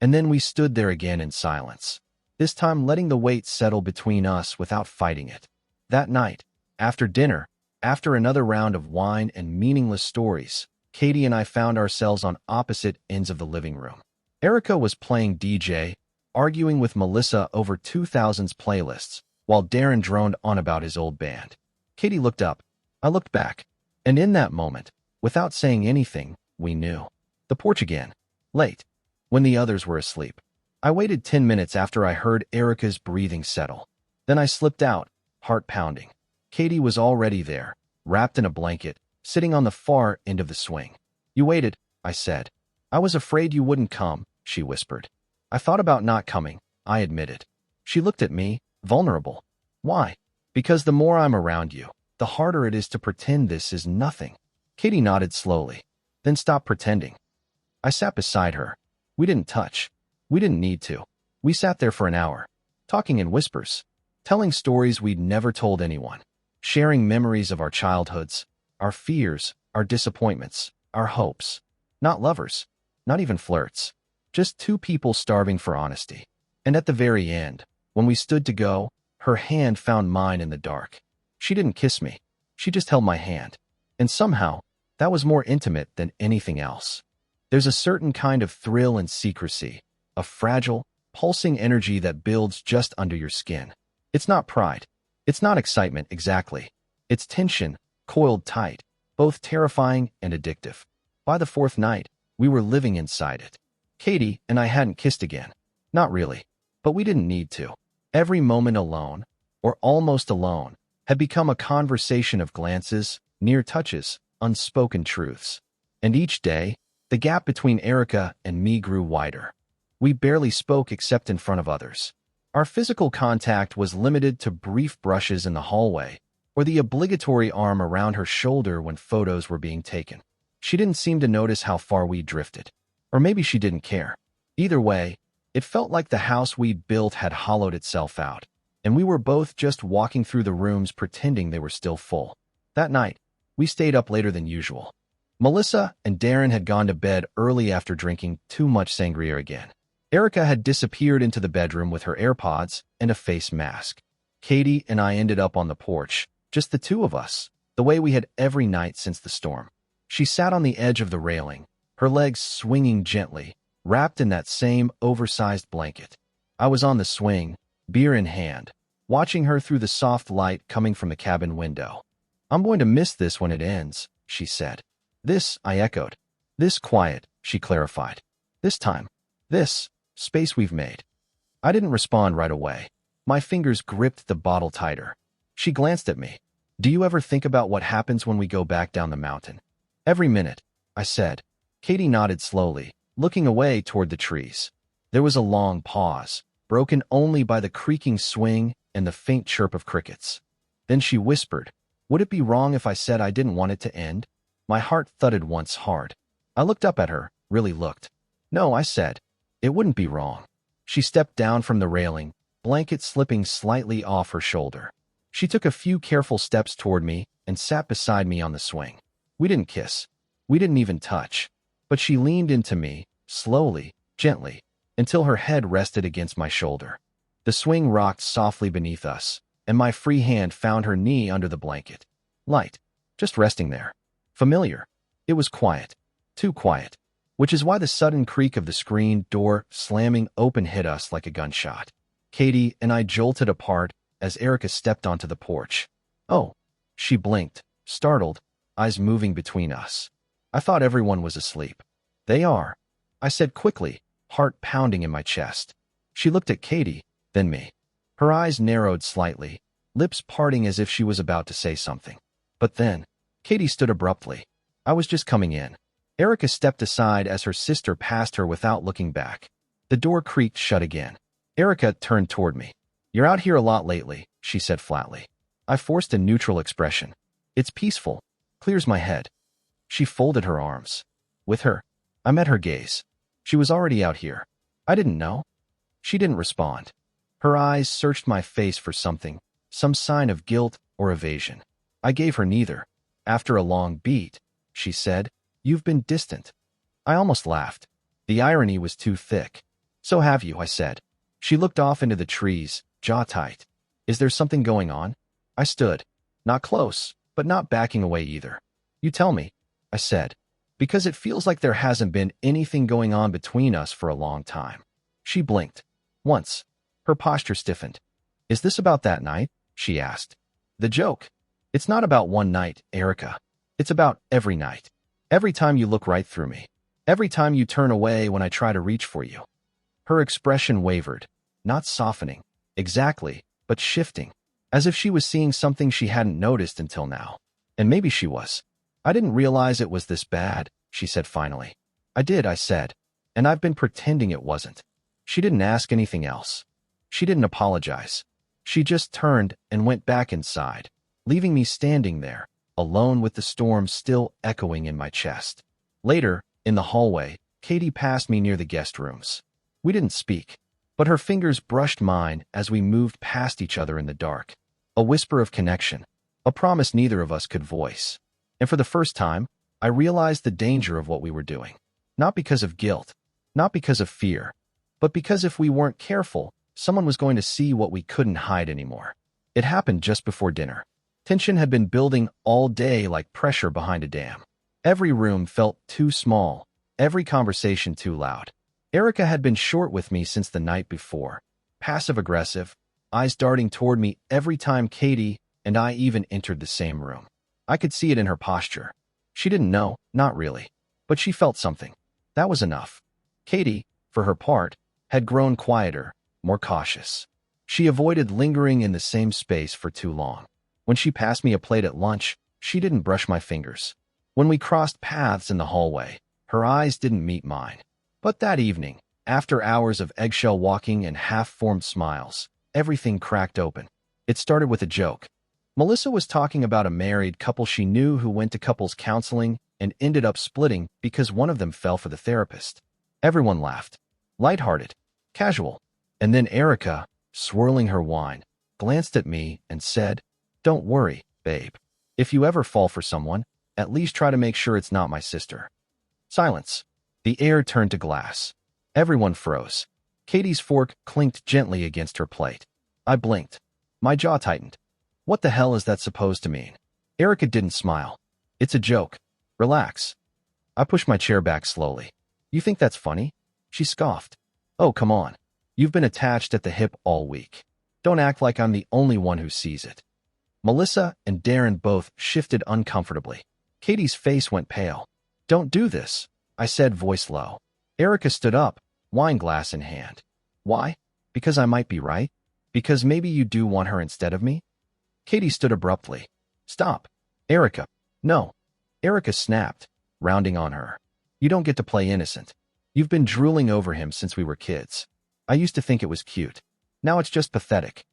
And then we stood there again in silence. This time letting the weight settle between us without fighting it. That night, after dinner, after another round of wine and meaningless stories, Katie and I found ourselves on opposite ends of the living room. Erica was playing DJ, arguing with Melissa over 2000's playlists, while Darren droned on about his old band. Katie looked up. I looked back. And in that moment, without saying anything, we knew. The porch again. Late. When the others were asleep. I waited 10 minutes after I heard Erica's breathing settle. Then I slipped out, heart pounding. Katie was already there, wrapped in a blanket, sitting on the far end of the swing. You waited, I said. I was afraid you wouldn't come, she whispered. I thought about not coming, I admitted. She looked at me, vulnerable. Why? Because the more I'm around you, the harder it is to pretend this is nothing. Katie nodded slowly, then stopped pretending. I sat beside her. We didn't touch. We didn't need to. We sat there for an hour, talking in whispers, telling stories we'd never told anyone, sharing memories of our childhoods, our fears, our disappointments, our hopes. Not lovers, not even flirts, just two people starving for honesty. And at the very end, when we stood to go, her hand found mine in the dark. She didn't kiss me. She just held my hand. And somehow, that was more intimate than anything else. There's a certain kind of thrill and secrecy, a fragile, pulsing energy that builds just under your skin. It's not pride. It's not excitement exactly. It's tension, coiled tight, both terrifying and addictive. By the fourth night, we were living inside it. Katie and I hadn't kissed again. Not really, but we didn't need to. Every moment alone, or almost alone, had become a conversation of glances, near touches, unspoken truths. And each day, the gap between Erica and me grew wider. We barely spoke except in front of others. Our physical contact was limited to brief brushes in the hallway, or the obligatory arm around her shoulder when photos were being taken. She didn't seem to notice how far we drifted. Or maybe she didn't care. Either way, it felt like the house we'd built had hollowed itself out, and we were both just walking through the rooms pretending they were still full. That night, we stayed up later than usual. Melissa and Darren had gone to bed early after drinking too much sangria again. Erica had disappeared into the bedroom with her AirPods and a face mask. Katie and I ended up on the porch, just the two of us, the way we had every night since the storm. She sat on the edge of the railing, her legs swinging gently, wrapped in that same oversized blanket. I was on the swing, beer in hand, watching her through the soft light coming from the cabin window. "I'm going to miss this when it ends," she said. "This," I echoed. "This quiet," she clarified. "This time. This space we've made." I didn't respond right away. My fingers gripped the bottle tighter. She glanced at me. "Do you ever think about what happens when we go back down the mountain?" "Every minute," I said. Katie nodded slowly, looking away toward the trees. There was a long pause, broken only by the creaking swing and the faint chirp of crickets. Then she whispered, "Would it be wrong if I said I didn't want it to end?" My heart thudded once hard. I looked up at her, really looked. "No," I said. "It wouldn't be wrong." She stepped down from the railing, blanket slipping slightly off her shoulder. She took a few careful steps toward me and sat beside me on the swing. We didn't kiss. We didn't even touch. But she leaned into me, slowly, gently, until her head rested against my shoulder. The swing rocked softly beneath us, and my free hand found her knee under the blanket. Light, just resting there. Familiar. It was quiet. Too quiet. Which is why the sudden creak of the screen door slamming open hit us like a gunshot. Katie and I jolted apart as Erica stepped onto the porch. "Oh." She blinked, startled, eyes moving between us. "I thought everyone was asleep." "They are," I said quickly, heart pounding in my chest. She looked at Katie, then me. Her eyes narrowed slightly, lips parting as if she was about to say something. But then, Katie stood abruptly. "I was just coming in." Erica stepped aside as her sister passed her without looking back. The door creaked shut again. Erica turned toward me. "You're out here a lot lately," she said flatly. I forced a neutral expression. "It's peaceful. Clears my head." She folded her arms. With her, I met her gaze. She was already out here. I didn't know. She didn't respond. Her eyes searched my face for something, some sign of guilt or evasion. I gave her neither. After a long beat, she said, "You've been distant." I almost laughed. The irony was too thick. "So have you," I said. She looked off into the trees, jaw tight. "Is there something going on?" I stood. Not close, but not backing away either. "You tell me," I said, "because it feels like there hasn't been anything going on between us for a long time." She blinked. Once. Her posture stiffened. "Is this about that night?" she asked. "The joke. It's not about one night, Erica. It's about every night. Every time you look right through me. Every time you turn away when I try to reach for you." Her expression wavered, not softening, exactly, but shifting, as if she was seeing something she hadn't noticed until now. And maybe she was. "I didn't realize it was this bad," she said finally. "I did," I said, "and I've been pretending it wasn't." She didn't ask anything else. She didn't apologize. She just turned and went back inside, leaving me standing there, alone with the storm still echoing in my chest. Later, in the hallway, Katie passed me near the guest rooms. We didn't speak, but her fingers brushed mine as we moved past each other in the dark. A whisper of connection, a promise neither of us could voice. And for the first time, I realized the danger of what we were doing. Not because of guilt, not because of fear, but because if we weren't careful, someone was going to see what we couldn't hide anymore. It happened just before dinner. Tension had been building all day like pressure behind a dam. Every room felt too small, every conversation too loud. Erica had been short with me since the night before, passive-aggressive, eyes darting toward me every time Katie and I even entered the same room. I could see it in her posture. She didn't know, not really, but she felt something. That was enough. Katie, for her part, had grown quieter, more cautious. She avoided lingering in the same space for too long. When she passed me a plate at lunch, she didn't brush my fingers. When we crossed paths in the hallway, her eyes didn't meet mine. But that evening, after hours of eggshell walking and half-formed smiles, everything cracked open. It started with a joke. Melissa was talking about a married couple she knew who went to couples counseling and ended up splitting because one of them fell for the therapist. Everyone laughed. Lighthearted. Casual. And then Erica, swirling her wine, glanced at me and said, "Don't worry, babe. If you ever fall for someone, at least try to make sure it's not my sister." Silence. The air turned to glass. Everyone froze. Katie's fork clinked gently against her plate. I blinked. My jaw tightened. What the hell is that supposed to mean? Erica didn't smile. It's a joke. Relax. I pushed my chair back slowly. You think that's funny? She scoffed. Oh, come on. You've been attached at the hip all week. Don't act like I'm the only one who sees it. Melissa and Darren both shifted uncomfortably. Katie's face went pale. Don't do this, I said, voice low. Erica stood up, wine glass in hand. Why? Because I might be right? Because maybe you do want her instead of me? Katie stood abruptly. Stop. Erica. No. Erica snapped, rounding on her. You don't get to play innocent. You've been drooling over him since we were kids. I used to think it was cute. Now it's just pathetic.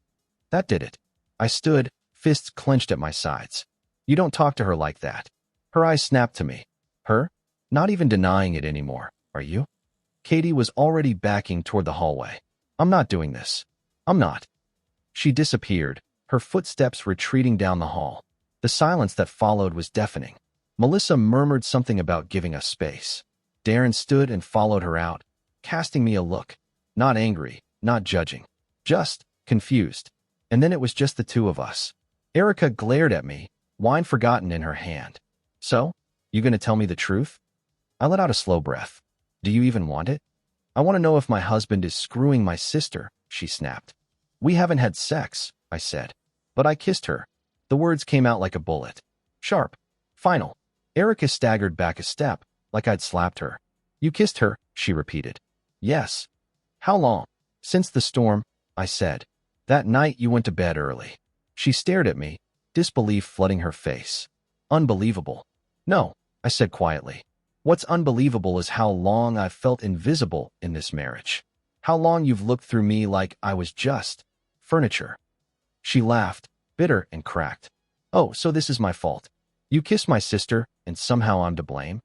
That did it. I stood, fists clenched at my sides. You don't talk to her like that. Her eyes snapped to me. Her? Not even denying it anymore, are you? Katie was already backing toward the hallway. I'm not doing this. I'm not. She disappeared, her footsteps retreating down the hall. The silence that followed was deafening. Melissa murmured something about giving us space. Darren stood and followed her out, casting me a look. Not angry, not judging. Just confused. And then it was just the two of us. Erica glared at me, wine forgotten in her hand. So, you gonna tell me the truth? I let out a slow breath. Do you even want it? I want to know if my husband is screwing my sister, she snapped. We haven't had sex, I said. But I kissed her. The words came out like a bullet. Sharp. Final. Erica staggered back a step, like I'd slapped her. You kissed her, she repeated. Yes. How long? Since the storm, I said. That night you went to bed early. She stared at me, disbelief flooding her face. Unbelievable. No, I said quietly. What's unbelievable is how long I've felt invisible in this marriage. How long you've looked through me like I was just furniture. She laughed, bitter and cracked. Oh, so this is my fault. You kissed my sister, and somehow I'm to blame?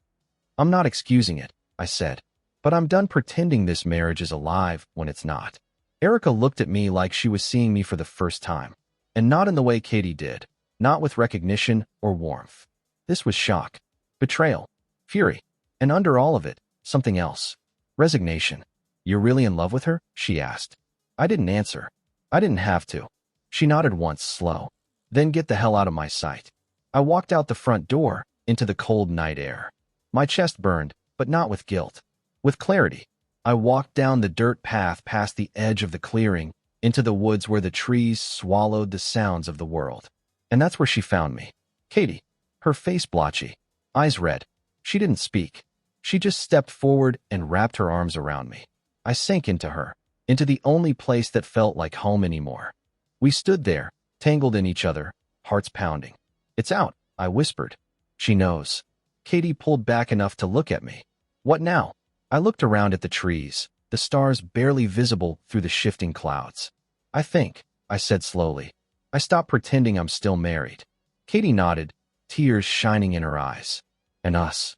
I'm not excusing it, I said. But I'm done pretending this marriage is alive when it's not. Erica looked at me like she was seeing me for the first time. And not in the way Katie did. Not with recognition or warmth. This was shock. Betrayal. Fury. And under all of it, something else. Resignation. You're really in love with her? She asked. I didn't answer. I didn't have to. She nodded once, slow. Then get the hell out of my sight. I walked out the front door, into the cold night air. My chest burned, but not with guilt. With clarity. I walked down the dirt path past the edge of the clearing, into the woods where the trees swallowed the sounds of the world. And that's where she found me. Katie. Her face blotchy. Eyes red. She didn't speak. She just stepped forward and wrapped her arms around me. I sank into her, into the only place that felt like home anymore. We stood there, tangled in each other, hearts pounding. It's out, I whispered. She knows. Katie pulled back enough to look at me. What now? I looked around at the trees, the stars barely visible through the shifting clouds. I think, I said slowly. I stopped pretending I'm still married. Katie nodded, tears shining in her eyes. And us.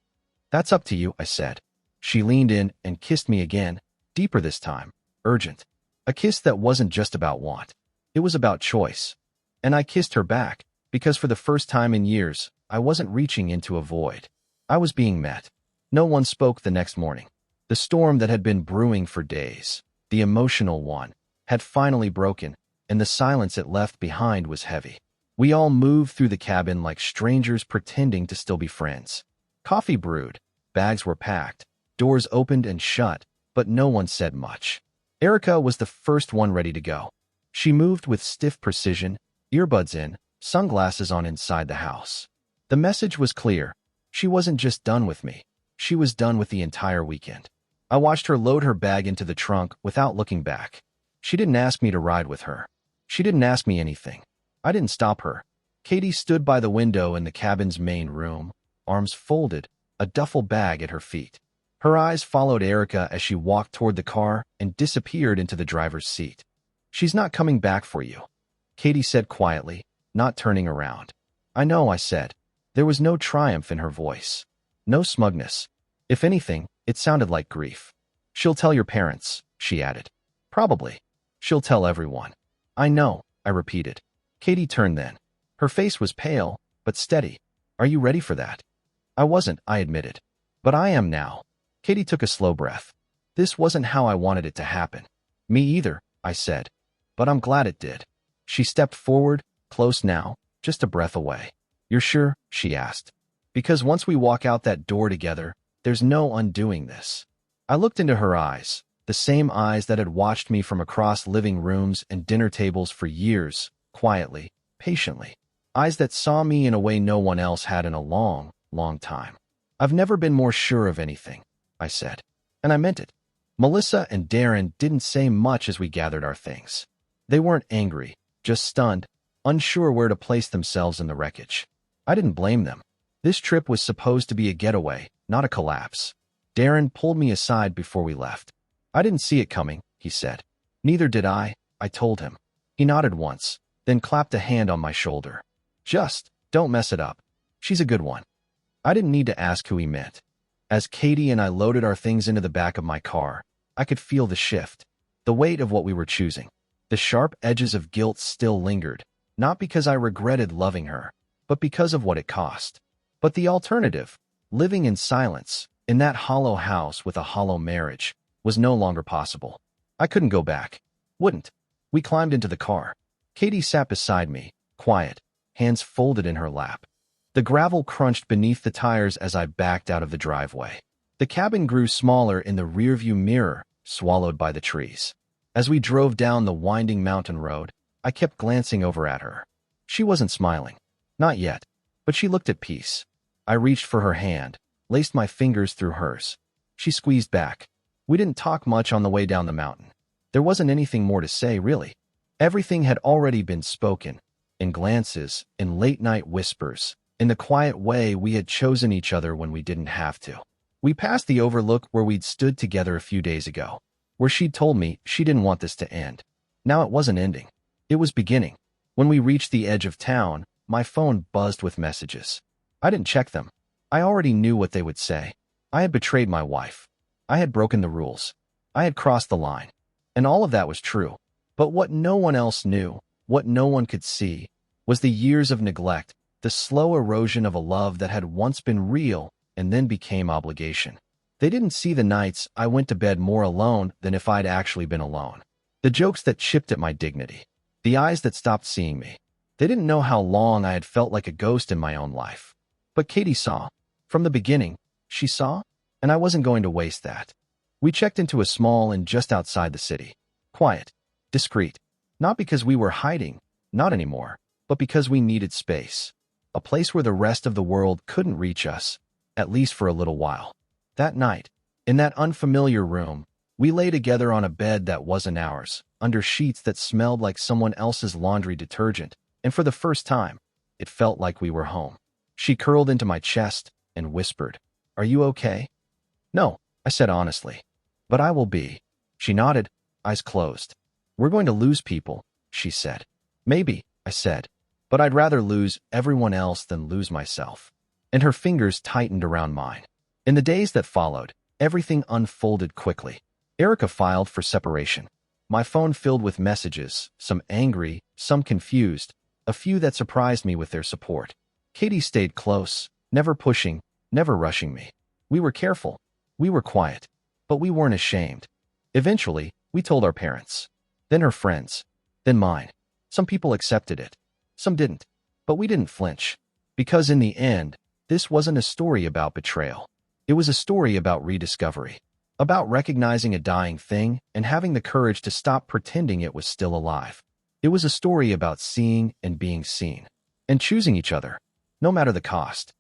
That's up to you, I said. She leaned in and kissed me again, deeper this time, urgent. A kiss that wasn't just about want. It was about choice. And I kissed her back, because for the first time in years, I wasn't reaching into a void. I was being met. No one spoke the next morning. The storm that had been brewing for days, the emotional one, had finally broken, and the silence it left behind was heavy. We all moved through the cabin like strangers pretending to still be friends. Coffee brewed, bags were packed, doors opened and shut, but no one said much. Erica was the first one ready to go. She moved with stiff precision, earbuds in, sunglasses on inside the house. The message was clear. She wasn't just done with me. She was done with the entire weekend. I watched her load her bag into the trunk without looking back. She didn't ask me to ride with her. She didn't ask me anything. I didn't stop her. Katie stood by the window in the cabin's main room, arms folded, a duffel bag at her feet. Her eyes followed Erica as she walked toward the car and disappeared into the driver's seat. "She's not coming back for you," Katie said quietly, not turning around. "I know," I said. There was no triumph in her voice. No smugness. If anything, it sounded like grief. "She'll tell your parents," she added. "Probably. She'll tell everyone." "I know," I repeated. Katie turned then. Her face was pale, but steady. "Are you ready for that?" I wasn't, I admitted. "But I am now." Katie took a slow breath. "This wasn't how I wanted it to happen." "Me either," I said. "But I'm glad it did." She stepped forward, close now, just a breath away. "You're sure?" she asked. "Because once we walk out that door together, there's no undoing this." I looked into her eyes, the same eyes that had watched me from across living rooms and dinner tables for years, quietly, patiently. Eyes that saw me in a way no one else had in a long, long time. "I've never been more sure of anything," I said. And I meant it. Melissa and Darren didn't say much as we gathered our things. They weren't angry, just stunned, unsure where to place themselves in the wreckage. I didn't blame them. This trip was supposed to be a getaway, not a collapse. Darren pulled me aside before we left. "I didn't see it coming," he said. "Neither did I told him." He nodded once, then clapped a hand on my shoulder. "Just don't mess it up. She's a good one." I didn't need to ask who he meant. As Katie and I loaded our things into the back of my car, I could feel the shift, the weight of what we were choosing. The sharp edges of guilt still lingered, not because I regretted loving her, but because of what it cost. But the alternative, living in silence, in that hollow house with a hollow marriage, was no longer possible. I couldn't go back. Wouldn't. We climbed into the car. Katie sat beside me, quiet, hands folded in her lap. The gravel crunched beneath the tires as I backed out of the driveway. The cabin grew smaller in the rearview mirror, swallowed by the trees. As we drove down the winding mountain road, I kept glancing over at her. She wasn't smiling. Not yet. But she looked at peace. I reached for her hand, laced my fingers through hers. She squeezed back. We didn't talk much on the way down the mountain. There wasn't anything more to say, really. Everything had already been spoken, in glances, in late-night whispers, in the quiet way we had chosen each other when we didn't have to. We passed the overlook where we'd stood together a few days ago, where she'd told me she didn't want this to end. Now it wasn't ending. It was beginning. When we reached the edge of town, my phone buzzed with messages. I didn't check them. I already knew what they would say. I had betrayed my wife. I had broken the rules. I had crossed the line. And all of that was true. But what no one else knew, what no one could see, was the years of neglect, the slow erosion of a love that had once been real and then became obligation. They didn't see the nights I went to bed more alone than if I'd actually been alone. The jokes that chipped at my dignity. The eyes that stopped seeing me. They didn't know how long I had felt like a ghost in my own life. But Katie saw. From the beginning, she saw, and I wasn't going to waste that. We checked into a small inn just outside the city. Quiet. Discreet. Not because we were hiding, not anymore, but because we needed space. A place where the rest of the world couldn't reach us, at least for a little while. That night, in that unfamiliar room, we lay together on a bed that wasn't ours, under sheets that smelled like someone else's laundry detergent, and for the first time, it felt like we were home. She curled into my chest and whispered, "Are you okay?" "No," I said honestly. "But I will be." She nodded, eyes closed. "We're going to lose people," she said. "Maybe," I said, "but I'd rather lose everyone else than lose myself." And her fingers tightened around mine. In the days that followed, everything unfolded quickly. Erica filed for separation. My phone filled with messages, some angry, some confused, a few that surprised me with their support. Katie stayed close, never pushing, never rushing me. We were careful. We were quiet. But we weren't ashamed. Eventually, we told our parents. Then her friends. Then mine. Some people accepted it. Some didn't. But we didn't flinch. Because in the end, this wasn't a story about betrayal. It was a story about rediscovery. About recognizing a dying thing and having the courage to stop pretending it was still alive. It was a story about seeing and being seen. And choosing each other. no matter the cost.